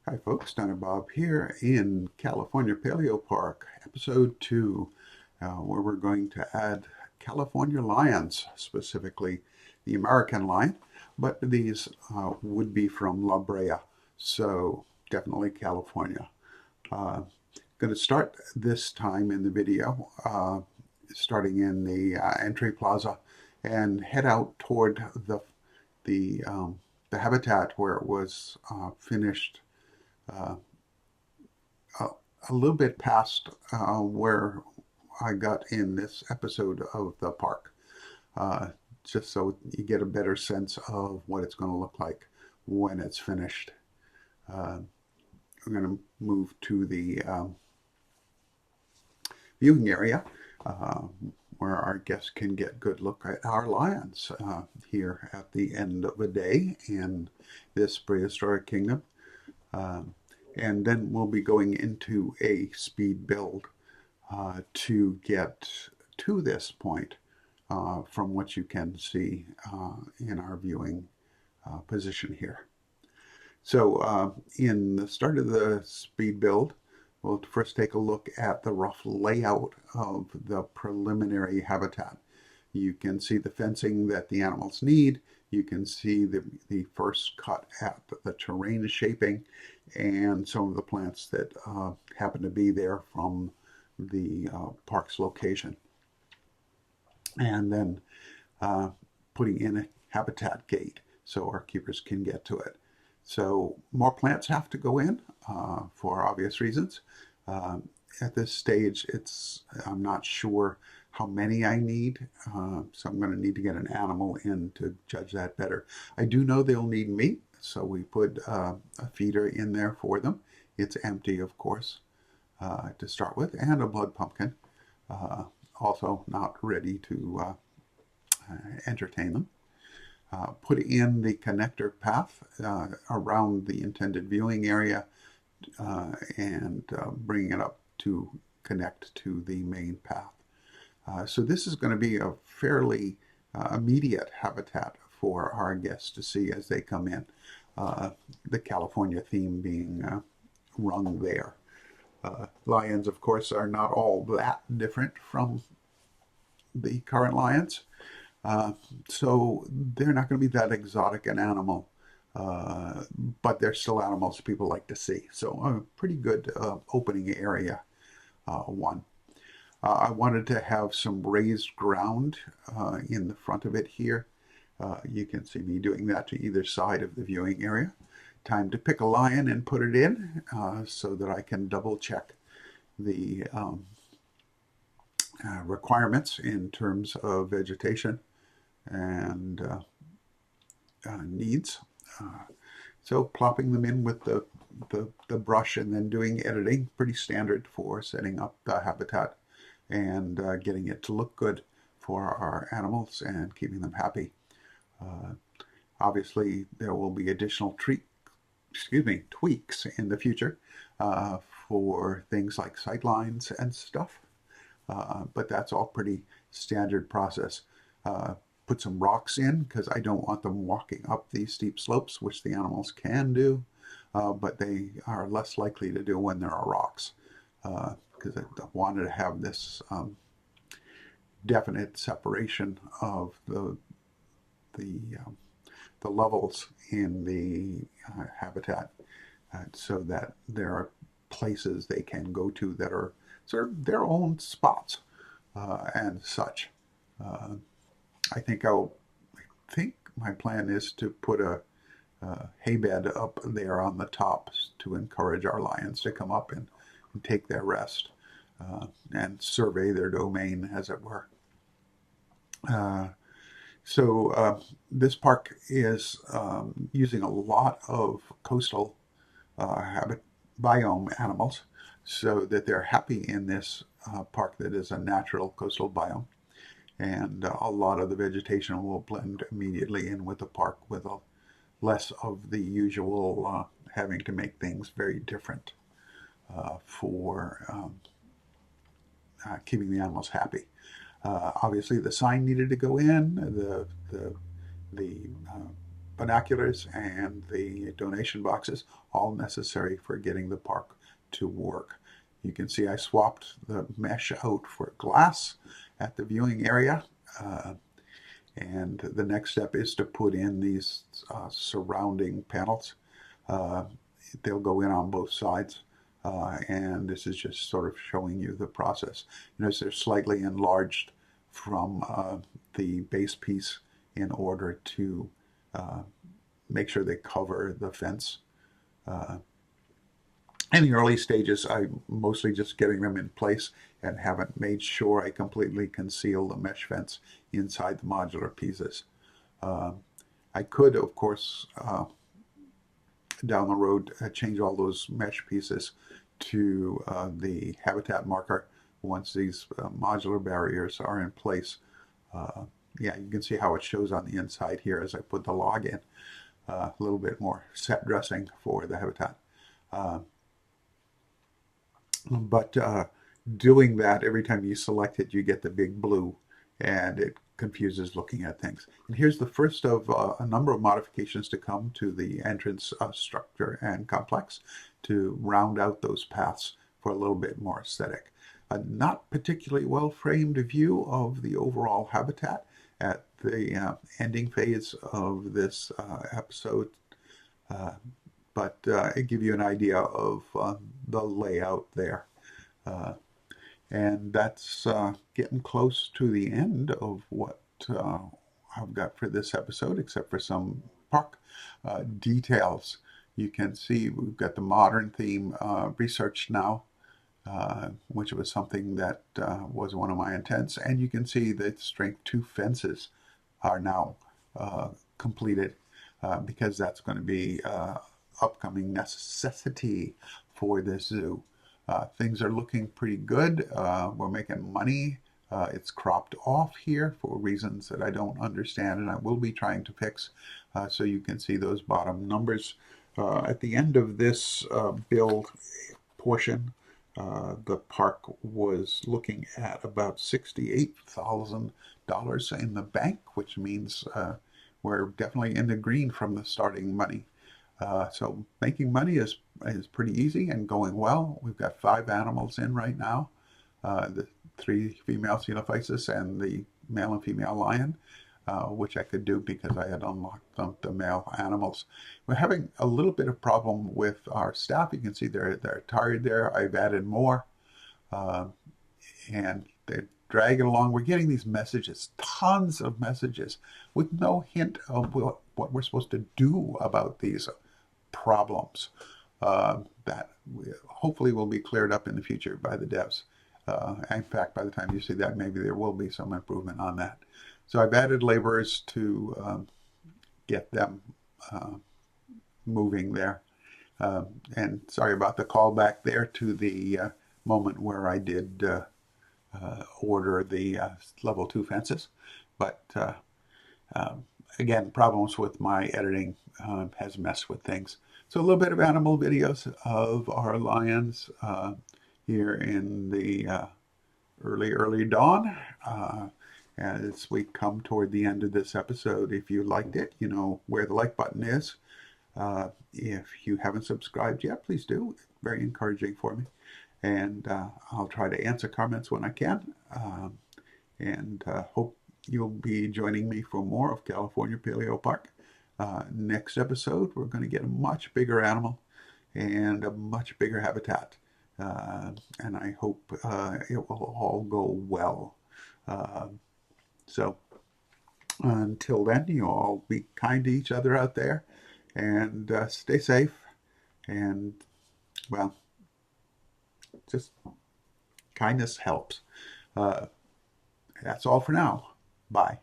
Hi folks, Donna Bob here in California Paleopark, episode 2, where we're going to add California lions, specifically the American lion, but these would be from La Brea, so definitely California. Going to start this time in the video, starting in the entry plaza, and head out toward the, um, the habitat where it was finished uh, a, a little bit past where I got in this episode of the park, uh, just so you get a better sense of what it's going to look like when it's finished. Uh, I'm going to move to the viewing area uh, where our guests can get a good look at our lions here at the end of a day in this prehistoric kingdom. Um, and then we'll be going into a speed build to get to this point from what you can see in our viewing position here. So in the start of the speed build, we'll first take a look at the rough layout of the preliminary habitat. You can see the fencing that the animals need. You can see the first cut at the terrain shaping and some of the plants that happen to be there from the park's location. And then putting in a habitat gate so our keepers can get to it. So more plants have to go in for obvious reasons. At this stage, I'm not sure how many I need, so I'm going to need to get an animal in to judge that better. I do know they'll need meat, so we put a feeder in there for them. It's empty, of course, to start with, and a blood pumpkin, also not ready to entertain them. Put in the connector path around the intended viewing area and bring it up to connect to the main path. So this is going to be a fairly immediate habitat for our guests to see as they come in. The California theme being rung there. Lions, of course, are not all that different from the current lions. So they're not going to be that exotic an animal, but they're still animals people like to see. So a pretty good opening area, one. I wanted to have some raised ground in the front of it here. You can see me doing that to either side of the viewing area. Time to pick a lion and put it in so that I can double check the requirements in terms of vegetation and needs. So plopping them in with the brush and then doing editing, pretty standard for setting up the habitat and getting it to look good for our animals and keeping them happy. Obviously, there will be additional tweaks in the future for things like sightlines and stuff, but that's all pretty standard process. Put some rocks in because I don't want them walking up these steep slopes, which the animals can do, but they are less likely to do when there are rocks because I wanted to have this definite separation of the levels in the habitat so that there are places they can go to that are sort of their own spots and such. I think my plan is to put a hay bed up there on the top to encourage our lions to come up and take their rest and survey their domain, as it were. So this park is using a lot of coastal habit biome animals so that they're happy in this park that is a natural coastal biome. And a lot of the vegetation will blend immediately in with the park with less of the usual having to make things very different for keeping the animals happy. Obviously, the sign needed to go in. The binoculars and the donation boxes, all necessary for getting the park to work. You can see I swapped the mesh out for glass at the viewing area. And the next step is to put in these surrounding panels. They'll go in on both sides. And this is just sort of showing you the process. You notice they're slightly enlarged from the base piece in order to make sure they cover the fence. In the early stages, I'm mostly just getting them in place and haven't made sure I completely conceal the mesh fence inside the modular pieces. I could, of course, down the road, change all those mesh pieces to the habitat marker once these modular barriers are in place. Yeah, you can see how it shows on the inside here as I put the log in. A little bit more set dressing for the habitat. But doing that, every time you select it, you get the big blue, and it confuses looking at things. And here's the first of a number of modifications to come to the entrance structure and complex to round out those paths for a little bit more aesthetic. A not particularly well-framed view of the overall habitat at the ending phase of this episode, but it gives you an idea of the layout there. And that's getting close to the end of what I've got for this episode, except for some park details. You can see we've got the modern theme researched now, which was something that was one of my intents. And you can see that strength 2 fences are now completed because that's going to be upcoming necessity for this zoo. Things are looking pretty good. We're making money. It's cropped off here for reasons that I don't understand, and I will be trying to fix so you can see those bottom numbers. At the end of this build portion, the park was looking at about $68,000 in the bank, which means we're definitely in the green from the starting money. So making money is pretty easy and going well. We've got 5 animals in right now, the 3 female Coelophysis and the male and female lion, which I could do because I had unlocked the male animals. We're having a little bit of problem with our staff. You can see they're tired there. I've added more, and they're dragging along. We're getting these messages, tons of messages, with no hint of what we're supposed to do about these problems that hopefully will be cleared up in the future by the devs. In fact, by the time you see that, maybe there will be some improvement on that. So I've added laborers to get them moving there. And sorry about the callback there to the moment where I did order the level 2 fences. But again, problems with my editing has messed with things. So a little bit of animal videos of our lions here in the early dawn. As we come toward the end of this episode, if you liked it, you know where the like button is. If you haven't subscribed yet, please do. It's very encouraging for me. And I'll try to answer comments when I can. And hope you'll be joining me for more of California Paleopark. Next episode, we're going to get a much bigger animal and a much bigger habitat. And I hope it will all go well. So until then, you all be kind to each other out there and stay safe. And, well, just kindness helps. That's all for now. Bye.